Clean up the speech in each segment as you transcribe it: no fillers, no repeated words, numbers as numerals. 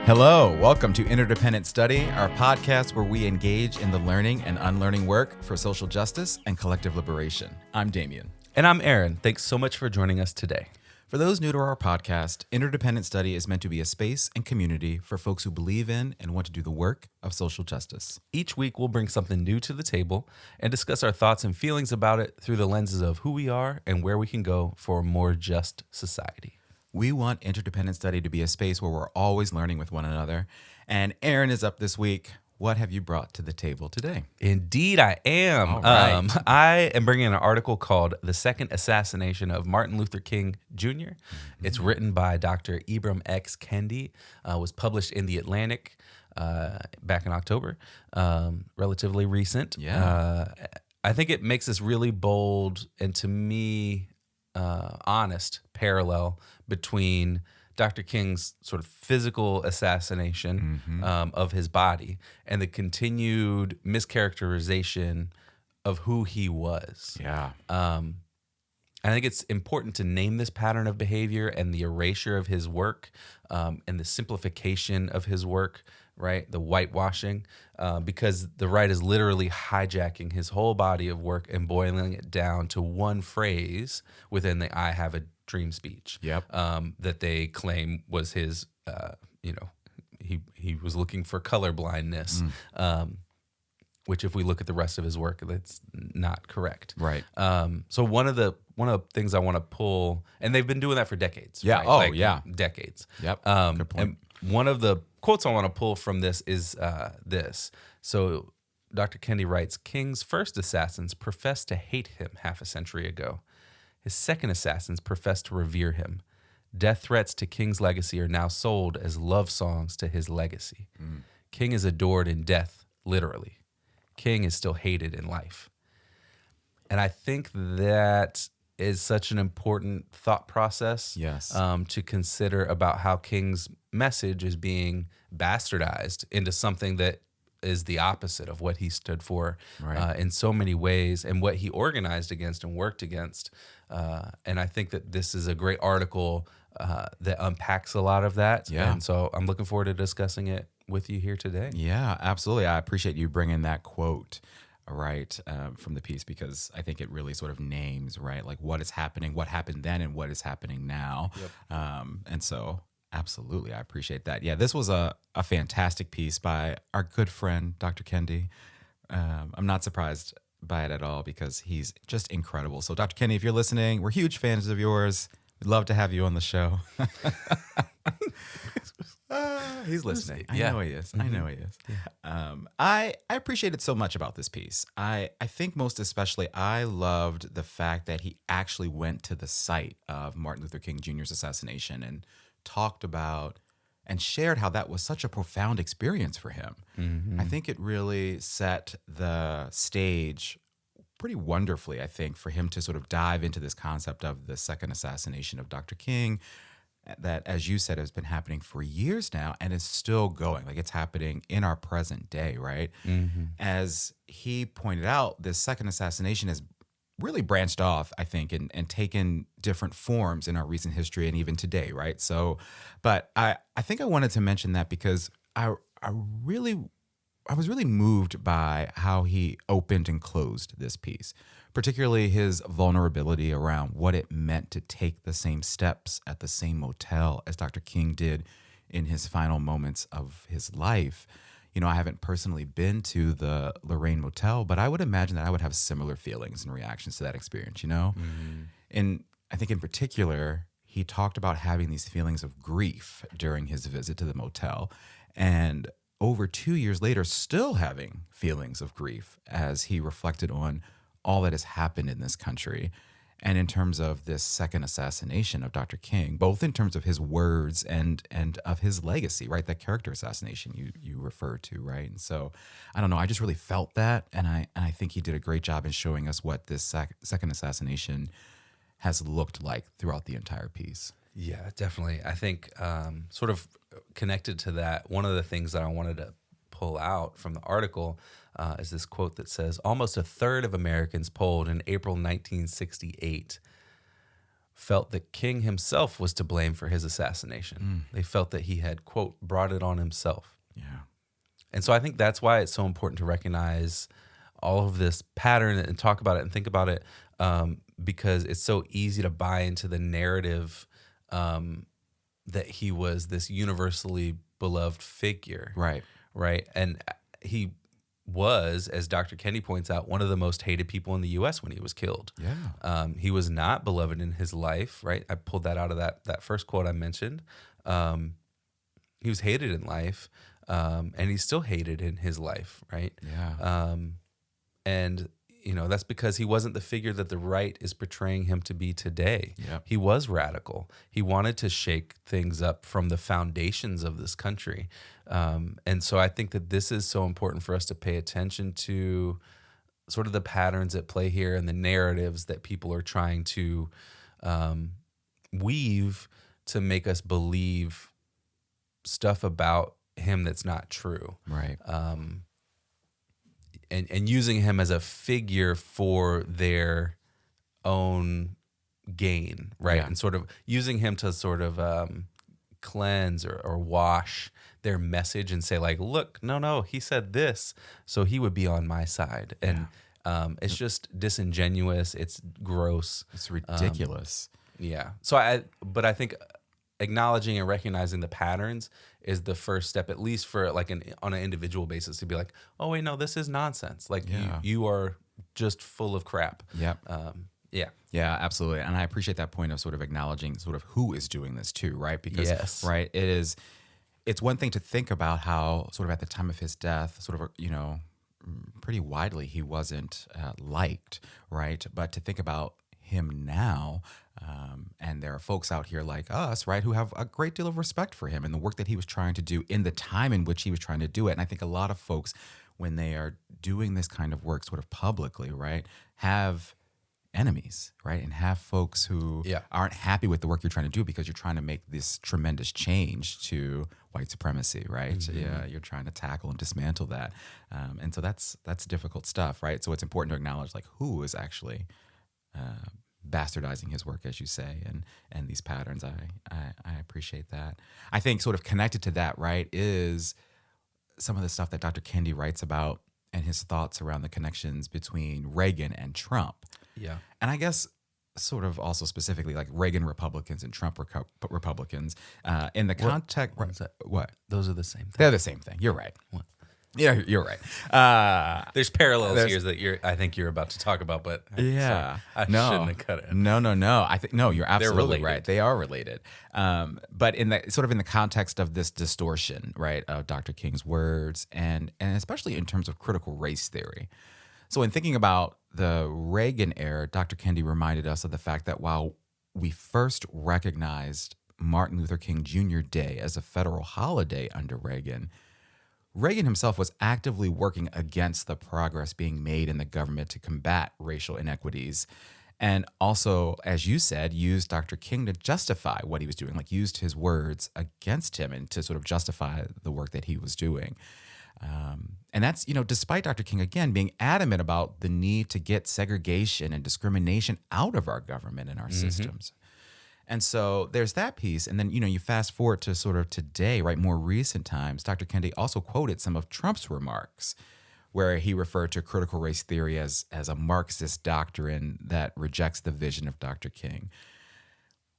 Hello, welcome to Interdependent Study, our podcast where we engage in the learning and unlearning work for social justice and collective liberation. I'm Damien. And I'm Aaron. Thanks so much for joining us today. For those new to our podcast, Interdependent Study is meant to be a space and community for folks who believe in and want to do the work of social justice. Each week, we'll bring something new to the table and discuss our thoughts and feelings about it through the lenses of who we are and where we can go for a more just society. We want Interdependent Study to be a space where we're always learning with one another. And Aaron is up this week. What have you brought to the table today? Indeed, I am. All right. I am bringing an article called The Second Assassination of Martin Luther King Jr. Mm-hmm. It's written by Dr. Ibram X. Kendi, was published in The Atlantic back in October, relatively recent. Yeah. I think it makes this really bold and, to me, honest parallel between Dr. King's sort of physical assassination of his body and the continued mischaracterization of who he was. Yeah. I think it's important to name this pattern of behavior and the erasure of his work and the simplification of his work, right? The whitewashing, because the right is literally hijacking his whole body of work and boiling it down to one phrase within the "I have a dream" speech. Yep. That they claim was his, he was looking for color blindness, which if we look at the rest of his work, that's not correct. Right. So one of the things I want to pull, and they've been doing that for decades. Yeah. Right? Oh, Like, yeah. decades. Yep. Good point. And one of the quotes I want to pull from this is this. So Dr. Kendi writes, King's first assassins professed to hate him half a century ago. His second assassins professed to revere him. Death threats to King's legacy are now sold as love songs to his legacy. King is adored in death, literally. King is still hated in life. And I think that is such an important thought process. Yes. To consider about how King's message is being bastardized into something that is the opposite of what he stood for in so many ways and what he organized against and worked against. And I think that this is a great article that unpacks a lot of that. Yeah. And so I'm looking forward to discussing it with you here today. Yeah, absolutely. I appreciate you bringing that quote from the piece, because I think it really sort of names, right, like what is happening, what happened then and what is happening now. Yep. And so absolutely, I appreciate that. Yeah, this was a fantastic piece by our good friend, Dr. Kendi. I'm not surprised by it at all because he's just incredible. So Dr. Kendi, if you're listening, we're huge fans of yours. We'd love to have you on the show. He's listening. I know he is. I know he is. Yeah. I appreciate it so much about this piece. I think most especially I loved the fact that he actually went to the site of Martin Luther King Jr.'s assassination and talked about and shared how that was such a profound experience for him. I think it really set the stage pretty wonderfully, I think, for him to sort of dive into this concept of the second assassination of Dr. King that, as you said, has been happening for years now and is still going. Like, it's happening in our present day, right? As he pointed out, this second assassination has really branched off, I think, and taken different forms in our recent history and even today, right? So, but I think I wanted to mention that because I was really moved by how he opened and closed this piece, particularly his vulnerability around what it meant to take the same steps at the same motel as Dr. King did in his final moments of his life. You know, I haven't personally been to the Lorraine Motel, but I would imagine that I would have similar feelings and reactions to that experience, you know? And I think in particular, he talked about having these feelings of grief during his visit to the motel. And over 2 years later, still having feelings of grief as he reflected on all that has happened in this country. And in terms of this second assassination of Dr. King, both in terms of his words and of his legacy, right? That character assassination you referred to, right? And so, I don't know, I just really felt that. And I think he did a great job in showing us what this second assassination has looked like throughout the entire piece. Yeah, definitely. I think sort of connected to that, one of the things that I wanted to pull out from the article is this quote that says, almost a third of Americans polled in April 1968 felt that King himself was to blame for his assassination. They felt that he had, quote, brought it on himself. Yeah. And so I think that's why it's so important to recognize all of this pattern and talk about it and think about it, because it's so easy to buy into the narrative that he was this universally beloved figure. Right. Right. And he was, as Dr. Kendi points out, one of the most hated people in the U.S. when he was killed. Yeah. He was not beloved in his life, right? I pulled that out of that first quote I mentioned. He was hated in life, and he's still hated in his life, right? Yeah. And, that's because he wasn't the figure that the right is portraying him to be today. Yep. He was radical. He wanted to shake things up from the foundations of this country. And so I think that this is so important for us to pay attention to sort of the patterns at play here and the narratives that people are trying to weave to make us believe stuff about him that's not true. Right. And using him as a figure for their own gain, right? Yeah. And sort of using him to sort of cleanse or wash their message and say like, look, no, he said this, so he would be on my side. And it's just disingenuous. It's gross. It's ridiculous. Yeah. So but I think acknowledging and recognizing the patterns is the first step, at least for like on an individual basis, to be like, oh wait, no, this is nonsense. Like you are just full of crap. Yep. Yeah. Yeah, absolutely. And I appreciate that point of sort of acknowledging sort of who is doing this too, right? Because right, it's one thing to think about how sort of at the time of his death, sort of, pretty widely he wasn't liked, right? But to think about him now, and there are folks out here like us, right, who have a great deal of respect for him and the work that he was trying to do in the time in which he was trying to do it. And I think a lot of folks, when they are doing this kind of work sort of publicly, right, have enemies, right, and have folks who aren't happy with the work you're trying to do because you're trying to make this tremendous change to white supremacy, right? Mm-hmm. Yeah, you're trying to tackle and dismantle that, and so that's difficult stuff, right? So it's important to acknowledge like who is actually bastardizing his work, as you say, and these patterns. I appreciate that. I think sort of connected to that, right, is some of the stuff that Dr. Kendi writes about and his thoughts around the connections between Reagan and Trump. Yeah. And I guess sort of also specifically like Reagan Republicans and Trump Republicans in the context. What? Those are the same thing. They're the same thing. You're right. What? Yeah, you're right. There's parallels here that I think you're about to talk about, but yeah, I shouldn't have cut it. No. I think you're absolutely right. They are related. But in the context of this distortion, right, of Dr. King's words, and especially in terms of critical race theory. So in thinking about the Reagan era, Dr. Kendi reminded us of the fact that while we first recognized Martin Luther King Jr. Day as a federal holiday under Reagan himself was actively working against the progress being made in the government to combat racial inequities. And also, as you said, used Dr. King to justify what he was doing, like used his words against him and to sort of justify the work that he was doing. And that's, despite Dr. King, again, being adamant about the need to get segregation and discrimination out of our government and our systems. And so there's that piece. And then, you fast forward to sort of today, right, more recent times, Dr. Kendi also quoted some of Trump's remarks where he referred to critical race theory as a Marxist doctrine that rejects the vision of Dr. King,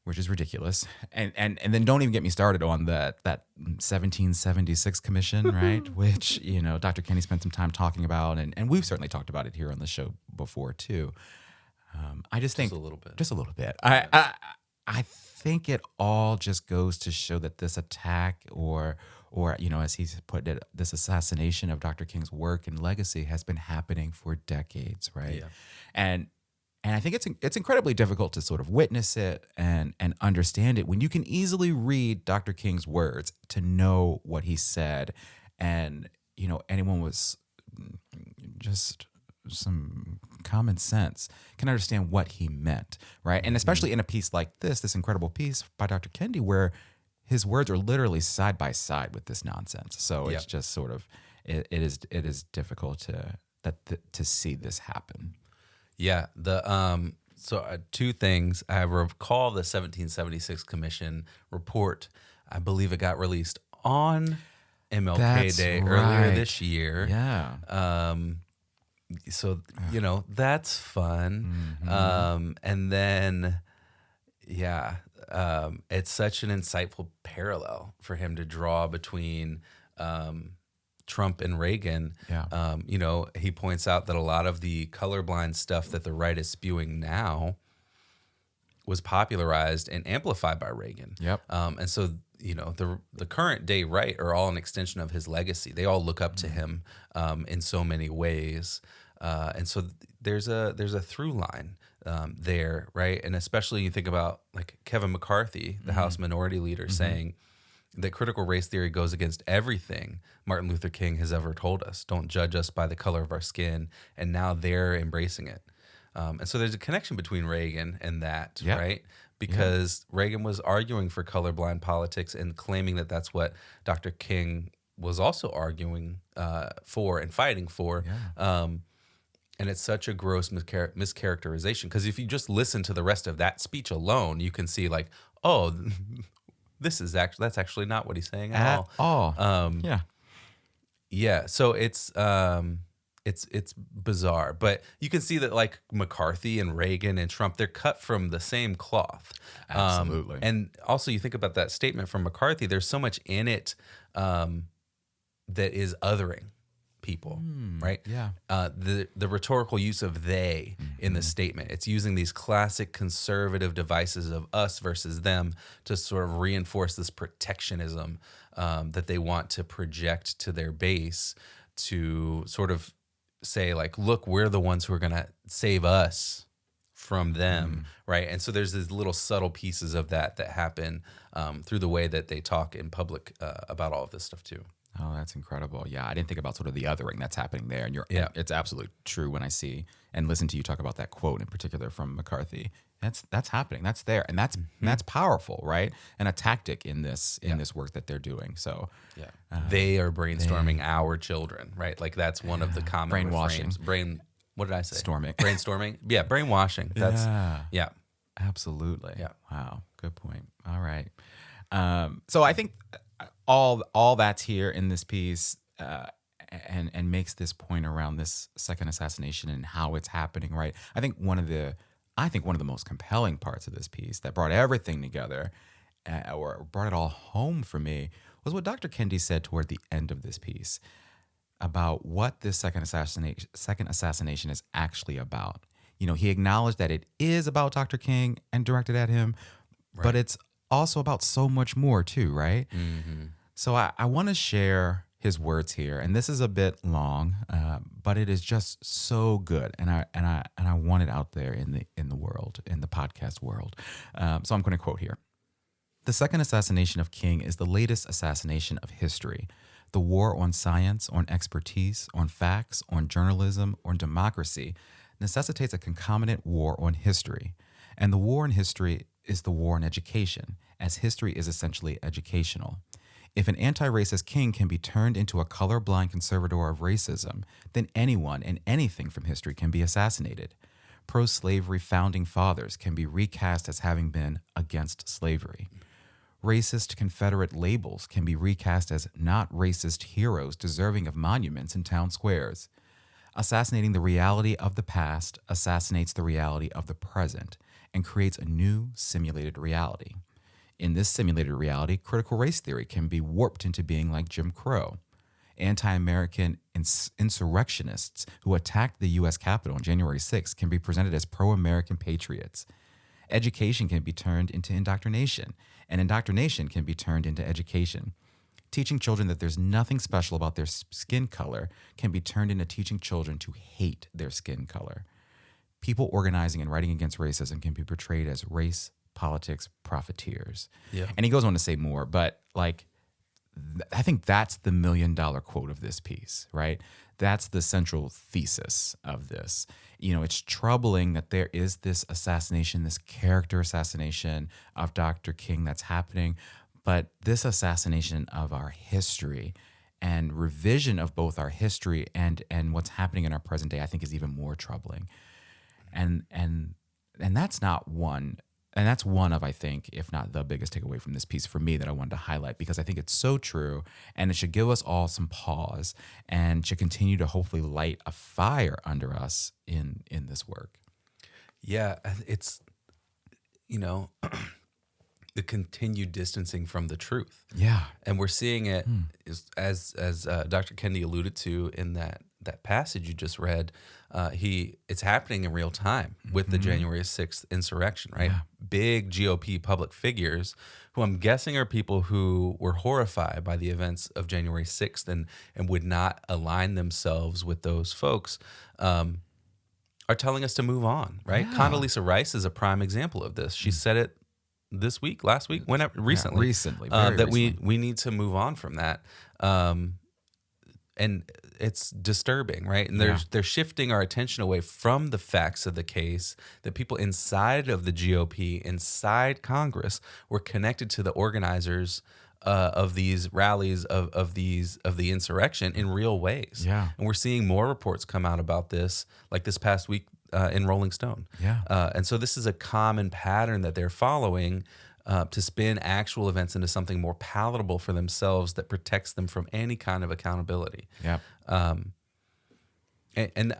which is ridiculous. And then don't even get me started on that 1776 commission, right, which, Dr. Kendi spent some time talking about, and we've certainly talked about it here on the show before too. I just think just a little bit. I think it all just goes to show that this attack or as he's put it, this assassination of Dr. King's work and legacy has been happening for decades, right? Yeah. And I think it's incredibly difficult to sort of witness it and understand it when you can easily read Dr. King's words to know what he said, and anyone was just some common sense can understand what he meant, right? And especially in a piece like this incredible piece by Dr. Kendi, where his words are literally side by side with this nonsense. So it's just sort of it is difficult to see this happen. Yeah. So two things. I recall the 1776 Commission report. I believe it got released on MLK That's Day right. earlier this year. Yeah. So, that's fun. And then, it's such an insightful parallel for him to draw between Trump and Reagan. Yeah. He points out that a lot of the colorblind stuff that the right is spewing now was popularized and amplified by Reagan. Yep. And so, the current day right are all an extension of his legacy. They all look up to him in so many ways. And so there's a through line there, right? And especially you think about like Kevin McCarthy, the House Minority Leader, saying that critical race theory goes against everything Martin Luther King has ever told us. Don't judge us by the color of our skin. And now they're embracing it. And so there's a connection between Reagan and that, right? Because Reagan was arguing for colorblind politics and claiming that that's what Dr. King was also arguing for and fighting for. And it's such a gross mischaracterization, because if you just listen to the rest of that speech alone, you can see like, oh, that's actually not what he's saying at all. So it's bizarre, but you can see that like McCarthy and Reagan and Trump, they're cut from the same cloth. Absolutely. And also you think about that statement from McCarthy, there's so much in it that is othering people, right? Yeah. The rhetorical use of they in the statement, it's using these classic conservative devices of us versus them to sort of reinforce this protectionism that they want to project to their base, to sort of say like, look, we're the ones who are going to save us from them, right? And so there's these little subtle pieces of that happen through the way that they talk in public about all of this stuff too. Oh, that's incredible. Yeah, I didn't think about sort of the othering that's happening there. And it's absolutely true when I see and listen to you talk about that quote in particular from McCarthy. That's happening. That's there. And that's powerful, right? And a tactic in this work that they're doing. So they are brainstorming our children, right? Like that's one of the common brainwashing. What did I say? Brainstorming. Yeah, brainwashing. That's absolutely. Yeah. Wow. Good point. All right. So I think all that's here in this piece and makes this point around this second assassination and how it's happening, right? I think one of the most compelling parts of this piece that brought everything together or brought it all home for me was what Dr. Kendi said toward the end of this piece about what this second assassination is actually about. He acknowledged that it is about Dr. King and directed at him, but it's also about so much more too, right? So I want to share his words here, and this is a bit long, but it is just so good, and I want it out there in the world, in the podcast world. So I'm going to quote here: "The second assassination of King is the latest assassination of history. The war on science, on expertise, on facts, on journalism, on democracy necessitates a concomitant war on history, and the war on history is the war on education, as history is essentially educational. If an anti-racist king can be turned into a colorblind conservator of racism, then anyone and anything from history can be assassinated. Pro-slavery founding fathers can be recast as having been against slavery. Racist Confederate labels can be recast as not racist heroes deserving of monuments in town squares. Assassinating the reality of the past assassinates the reality of the present and creates a new simulated reality. In this simulated reality, critical race theory can be warped into being like Jim Crow. Anti-American insurrectionists who attacked the U.S. Capitol on January 6th can be presented as pro-American patriots. Education can be turned into indoctrination, and indoctrination can be turned into education. Teaching children that there's nothing special about their skin color can be turned into teaching children to hate their skin color. People organizing and writing against racism can be portrayed as race, politics, profiteers." Yeah. And he goes on to say more, but like, I think that's the $1 million quote of this piece, right? That's the central thesis of this. It's troubling that there is this assassination, this character assassination of Dr. King that's happening, but this assassination of our history and revision of both our history and what's happening in our present day, I think is even more troubling. And And that's not one. And that's one of, I think, if not the biggest takeaway from this piece for me that I wanted to highlight, because I think it's so true, and it should give us all some pause and should continue to hopefully light a fire under us in this work. Yeah, it's, the continued distancing from the truth. Yeah. And we're seeing it as Dr. Kendi alluded to in that passage you just read. It's happening in real time with the January 6th insurrection, right? Yeah. Big GOP public figures who I'm guessing are people who were horrified by the events of January 6th and would not align themselves with those folks, are telling us to move on, right? Yeah. Condoleezza Rice is a prime example of this. She said it this week, last week, whenever, recently. Recently, that recently. we need to move on from that. And it's disturbing, right? And they're shifting our attention away from the facts of the case, that people inside of the GOP, inside Congress, were connected to the organizers of these rallies of the insurrection in real ways. Yeah. And we're seeing more reports come out about this, like this past week in Rolling Stone. Yeah. And so this is a common pattern that they're following to spin actual events into something more palatable for themselves that protects them from any kind of accountability. Yeah. And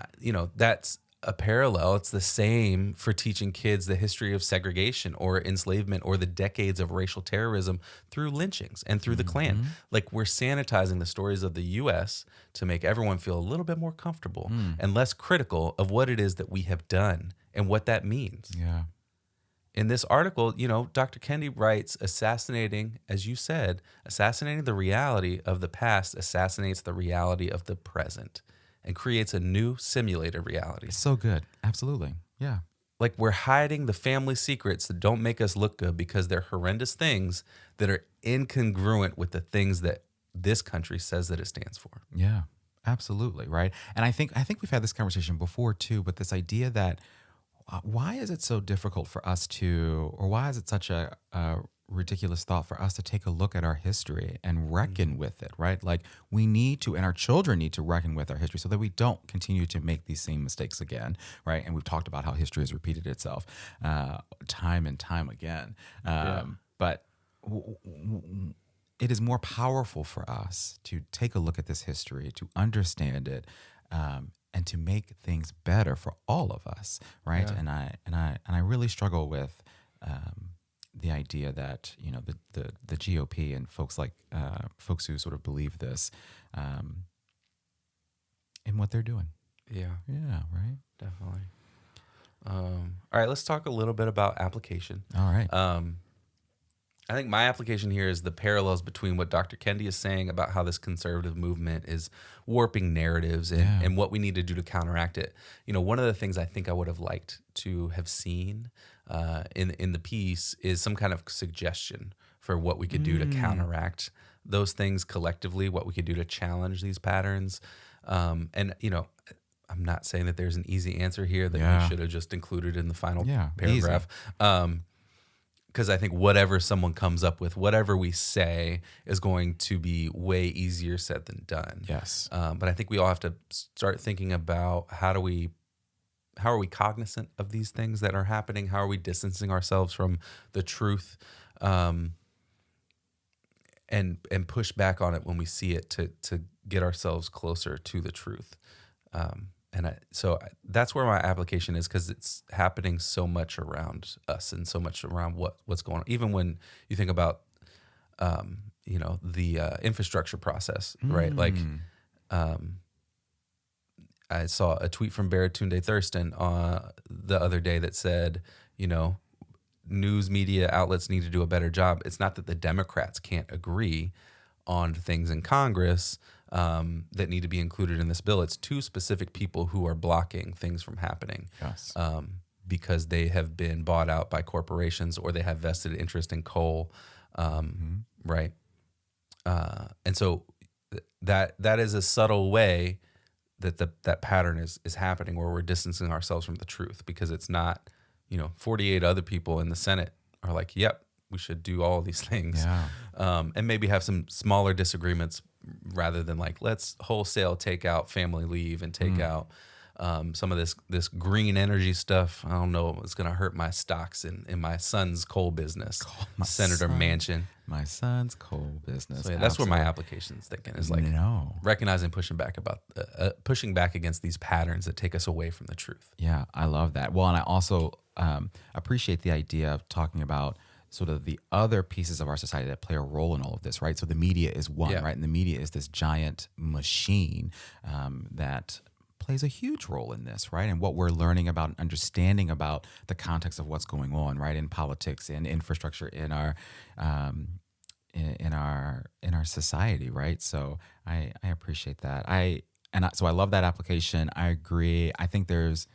that's a parallel. It's the same for teaching kids the history of segregation or enslavement or the decades of racial terrorism through lynchings and through the Klan. Like, we're sanitizing the stories of the U.S. to make everyone feel a little bit more comfortable and less critical of what it is that we have done and what that means. Yeah. In this article, Dr. Kendi writes, assassinating, as you said, assassinating the reality of the past assassinates the reality of the present and creates a new simulated reality. It's so good. Absolutely. Yeah. Like, we're hiding the family secrets that don't make us look good because they're horrendous things that are incongruent with the things that this country says that it stands for. Yeah, absolutely. Right. And I think we've had this conversation before too, but this idea that why is it so difficult for us to, or why is it such a ridiculous thought for us to take a look at our history and reckon with it, right? Like, we need to, and our children need to reckon with our history so that we don't continue to make these same mistakes again, right? And we've talked about how history has repeated itself time and time again. But it is more powerful for us to take a look at this history, to understand it, and to make things better for all of us, right? Yeah. And I really struggle with the idea that the GOP and folks who sort of believe this in what they're doing. Yeah, Right. definitely. All right, let's talk a little bit about application. All right. I think my application here is the parallels between what Dr. Kendi is saying about how this conservative movement is warping narratives and what we need to do to counteract it. One of the things I think I would have liked to have seen in the piece is some kind of suggestion for what we could do to counteract those things collectively, what we could do to challenge these patterns. I'm not saying that there's an easy answer here that we should have just included in the final paragraph. Because I think whatever someone comes up with, whatever we say, is going to be way easier said than done. Yes. But I think we all have to start thinking about how are we cognizant of these things that are happening? How are we distancing ourselves from the truth, and push back on it when we see it to get ourselves closer to the truth. So that's where my application is, because it's happening so much around us and so much around what's going on. Even when you think about, the infrastructure process, right? Like, I saw a tweet from Baratunde Thurston the other day that said, news media outlets need to do a better job. It's not that the Democrats can't agree on things in Congress that need to be included in this bill. It's two specific people who are blocking things from happening. Yes. Because they have been bought out by corporations or they have vested interest in coal, right? And so that is a subtle way that pattern is happening, where we're distancing ourselves from the truth, because it's not, 48 other people in the Senate are like, yep, we should do all these things. And maybe have some smaller disagreements rather than like, let's wholesale take out family leave and take out some of this green energy stuff. I don't know. It's going to hurt my stocks in my son's coal business, Senator Manchin. My son's coal business. So yeah, that's where my application's thinking is like recognizing pushing back against these patterns that take us away from the truth. Yeah, I love that. Well, and I also appreciate the idea of talking about sort of the other pieces of our society that play a role in all of this, right? So the media is one, right? And the media is this giant machine that plays a huge role in this, right? And what we're learning about and understanding about the context of what's going on, right, in politics, in infrastructure, in our society, right? So I appreciate that. So I love that application. I agree. I think there's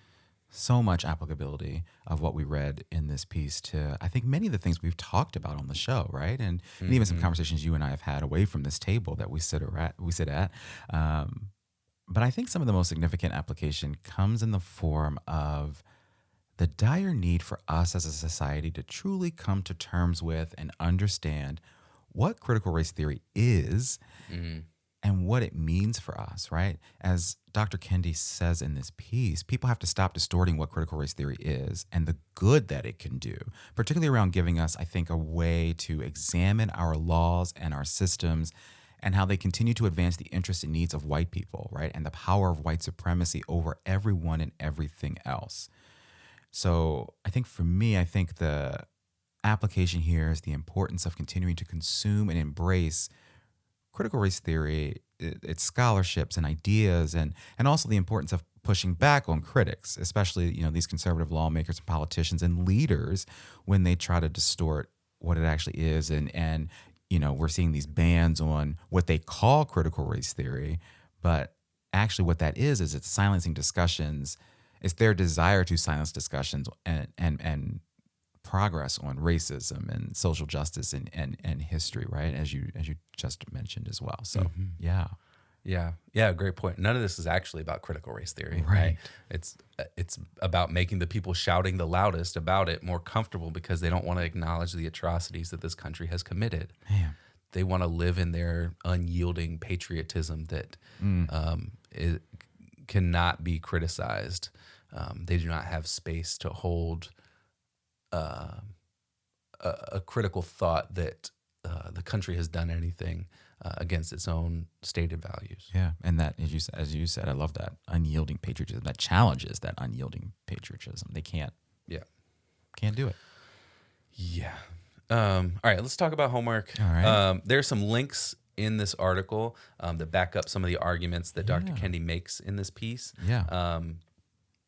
so much applicability of what we read in this piece to, I think, many of the things we've talked about on the show, right? And even some conversations you and I have had away from this table that we sit at. But I think some of the most significant application comes in the form of the dire need for us as a society to truly come to terms with and understand what critical race theory is and what it means for us, right? As Dr. Kendi says in this piece, people have to stop distorting what critical race theory is and the good that it can do, particularly around giving us, I think, a way to examine our laws and our systems and how they continue to advance the interests and needs of white people, right? And the power of white supremacy over everyone and everything else. So I think for me, I think the application here is the importance of continuing to consume and embrace critical race theory, its scholarships and ideas, and also the importance of pushing back on critics, especially these conservative lawmakers and politicians and leaders when they try to distort what it actually is. And we're seeing these bans on what they call critical race theory, but actually what that is it's silencing discussions. It's their desire to silence discussions and progress on racism and social justice and history, right? As you just mentioned as well. So yeah, great point. None of this is actually about critical race theory, right? It's about making the people shouting the loudest about it more comfortable because they don't want to acknowledge the atrocities that this country has committed. Man. They want to live in their unyielding patriotism that it cannot be criticized. They do not have space to hold a critical thought that the country has done anything against its own stated values. Yeah, and that, as you said, I love that unyielding patriotism. That challenges that unyielding patriotism. They can't do it. Yeah. All right, let's talk about homework. All right. There's some links in this article that back up some of the arguments that Dr. Kendi makes in this piece. Yeah.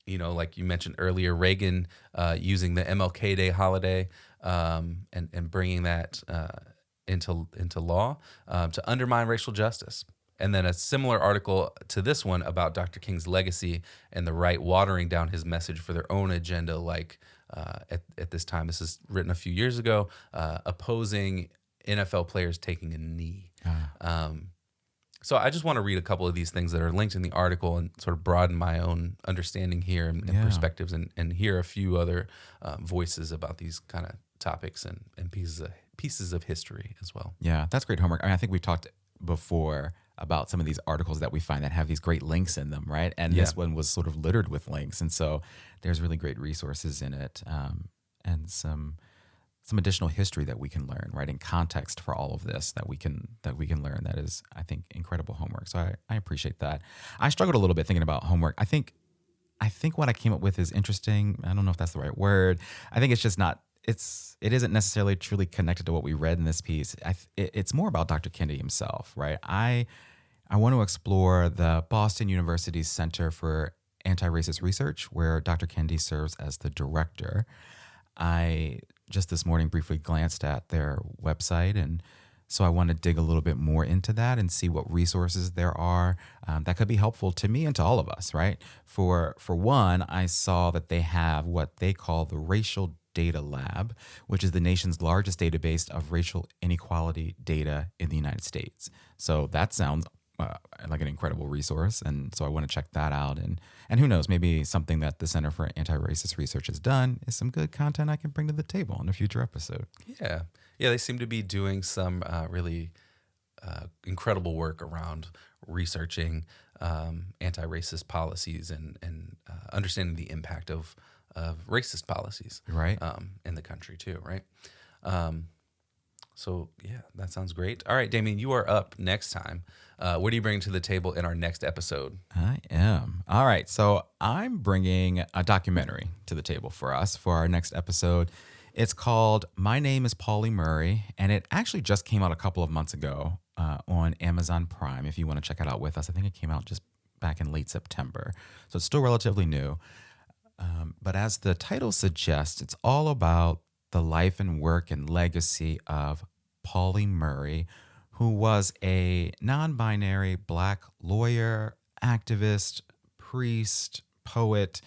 Like you mentioned earlier, Reagan using the MLK Day holiday and bringing that into law to undermine racial justice. And then a similar article to this one about Dr. King's legacy and the right watering down his message for their own agenda, like at this time, this is written a few years ago, opposing NFL players taking a knee. So I just want to read a couple of these things that are linked in the article and sort of broaden my own understanding here and perspectives and hear a few other voices about these kind of topics and pieces of history as well. Yeah, that's great homework. I mean, I think we've talked before about some of these articles that we find that have these great links in them, right? And this one was sort of littered with links. And so there's really great resources in it and some additional history that we can learn, right, in context for all of this that we can learn. That is, I think, incredible homework. So I appreciate that. I struggled a little bit thinking about homework. I think what I came up with is interesting. I don't know if that's the right word. I think it's just not. It isn't necessarily truly connected to what we read in this piece. It's more about Dr. Kendi himself, right? I want to explore the Boston University's Center for Anti-Racist Research, where Dr. Kendi serves as the director. I just this morning briefly glanced at their website, and so I want to dig a little bit more into that and see what resources there are that could be helpful to me and to all of us, right? For one, I saw that they have what they call the Racial Data Lab, which is the nation's largest database of racial inequality data in the United States. So that sounds like an incredible resource, and so I want to check that out. And who knows, maybe something that the Center for Anti-Racist Research has done is some good content I can bring to the table in a future episode. Yeah, they seem to be doing some really incredible work around researching anti-racist policies and understanding the impact of racist policies Right. In the country too, right? So yeah, that sounds great. All right, Damien, you are up next time. What are you bringing to the table in our next episode? I am. All right. So I'm bringing a documentary to the table for us for our next episode. It's called My Name is Pauli Murray, and it actually just came out a couple of months ago on Amazon Prime. If you want to check it out with us, I think it came out just back in late September. So it's still relatively new. But as the title suggests, it's all about the life and work and legacy of Pauli Murray, who was a non-binary Black lawyer, activist, priest, poet,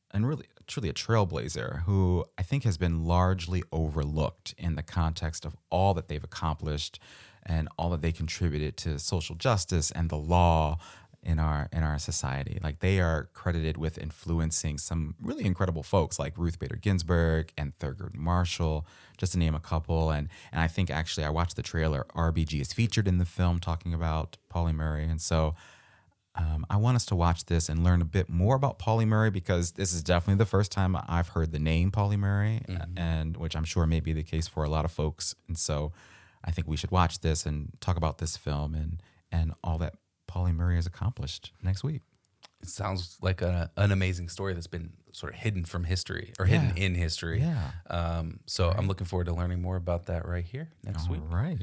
and really truly a trailblazer who I think has been largely overlooked in the context of all that they've accomplished and all that they contributed to social justice and the law in our society. Like, they are credited with influencing some really incredible folks like Ruth Bader Ginsburg and Thurgood Marshall, just to name a couple. And I think actually I watched the trailer. RBG is featured in the film talking about Pauli Murray. And so I want us to watch this and learn a bit more about Pauli Murray, because this is definitely the first time I've heard the name Pauli Murray, and which I'm sure may be the case for a lot of folks. And so I think we should watch this and talk about this film and all that Pauli Murray has accomplished next week. It sounds like an amazing story that's been sort of hidden from history or hidden in history. Yeah. So I'm looking forward to learning more about that right here next week. Right.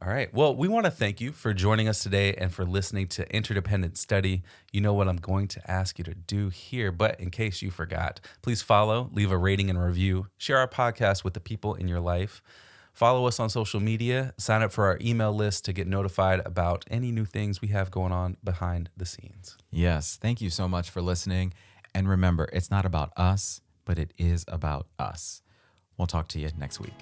All right. Well, we want to thank you for joining us today and for listening to Interdependent Study. You know what I'm going to ask you to do here, but in case you forgot, please follow, leave a rating and review, share our podcast with the people in your life. Follow us on social media, sign up for our email list to get notified about any new things we have going on behind the scenes. Yes. Thank you so much for listening. And remember, it's not about us, but it is about us. We'll talk to you next week.